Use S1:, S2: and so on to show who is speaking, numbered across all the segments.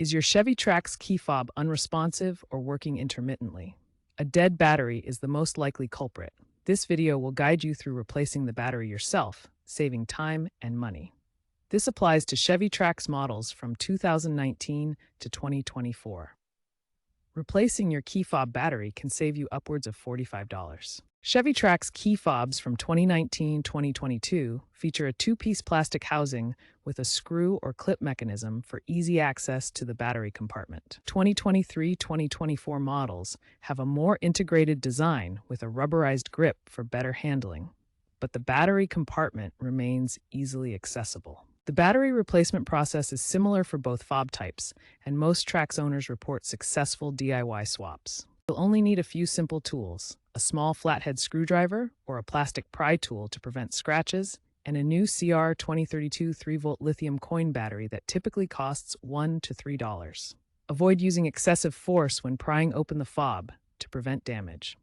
S1: Is your Chevy Trax key fob unresponsive or working intermittently? A dead battery is the most likely culprit. This video will guide you through replacing the battery yourself, saving time and money. This applies to Chevy Trax models from 2019 to 2024. Replacing your key fob battery can save you upwards of $45. Chevy Trax key fobs from 2019-2022 feature a two-piece plastic housing with a screw or clip mechanism for easy access to the battery compartment. 2023-2024 models have a more integrated design with a rubberized grip for better handling, but the battery compartment remains easily accessible. The battery replacement process is similar for both fob types, and most Trax owners report successful DIY swaps. You'll only need a few simple tools: a small flathead screwdriver or a plastic pry tool to prevent scratches, and a new CR2032 3-volt lithium coin battery that typically costs $1 to $3. Avoid using excessive force when prying open the fob to prevent damage.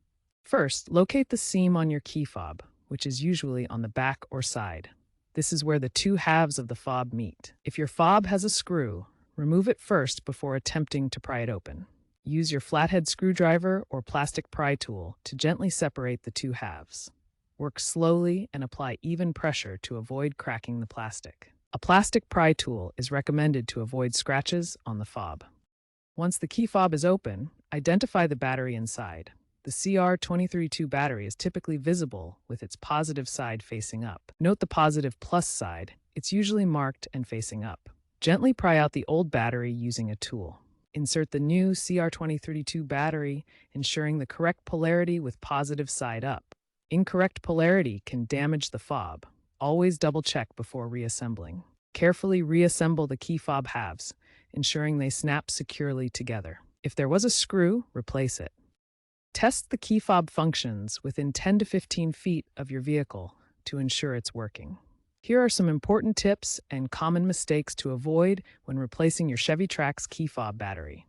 S1: First, locate the seam on your key fob, which is usually on the back or side. This is where the two halves of the fob meet. If your fob has a screw, remove it first before attempting to pry it open. Use your flathead screwdriver or plastic pry tool to gently separate the two halves. Work slowly and apply even pressure to avoid cracking the plastic. A plastic pry tool is recommended to avoid scratches on the fob. Once the key fob is open, identify the battery inside. The CR2032 battery is typically visible with its positive side facing up. Note the positive plus side. It's usually marked and facing up. Gently pry out the old battery using a tool. Insert the new CR2032 battery, ensuring the correct polarity with positive side up. Incorrect polarity can damage the fob. Always double-check before reassembling. Carefully reassemble the key fob halves, ensuring they snap securely together. If there was a screw, replace it. Test the key fob functions within 10 to 15 feet of your vehicle to ensure it's working. Here are some important tips and common mistakes to avoid when replacing your Chevy Trax key fob battery.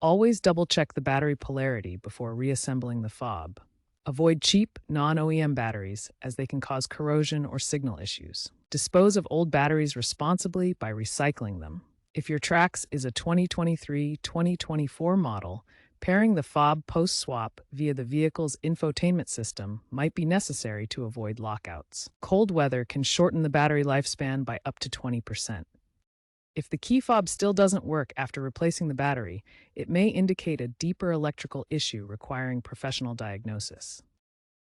S1: Always double-check the battery polarity before reassembling the fob. Avoid cheap, non-OEM batteries as they can cause corrosion or signal issues. Dispose of old batteries responsibly by recycling them. If your Trax is a 2023-2024 model, pairing the fob post-swap via the vehicle's infotainment system might be necessary to avoid lockouts. Cold weather can shorten the battery lifespan by up to 20%. If the key fob still doesn't work after replacing the battery, it may indicate a deeper electrical issue requiring professional diagnosis.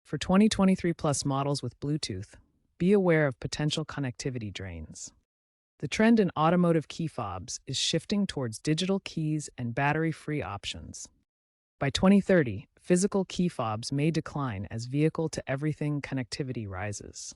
S1: For 2023 plus models with Bluetooth, be aware of potential connectivity drains. The trend in automotive key fobs is shifting towards digital keys and battery-free options. By 2030, physical key fobs may decline as vehicle-to-everything connectivity rises.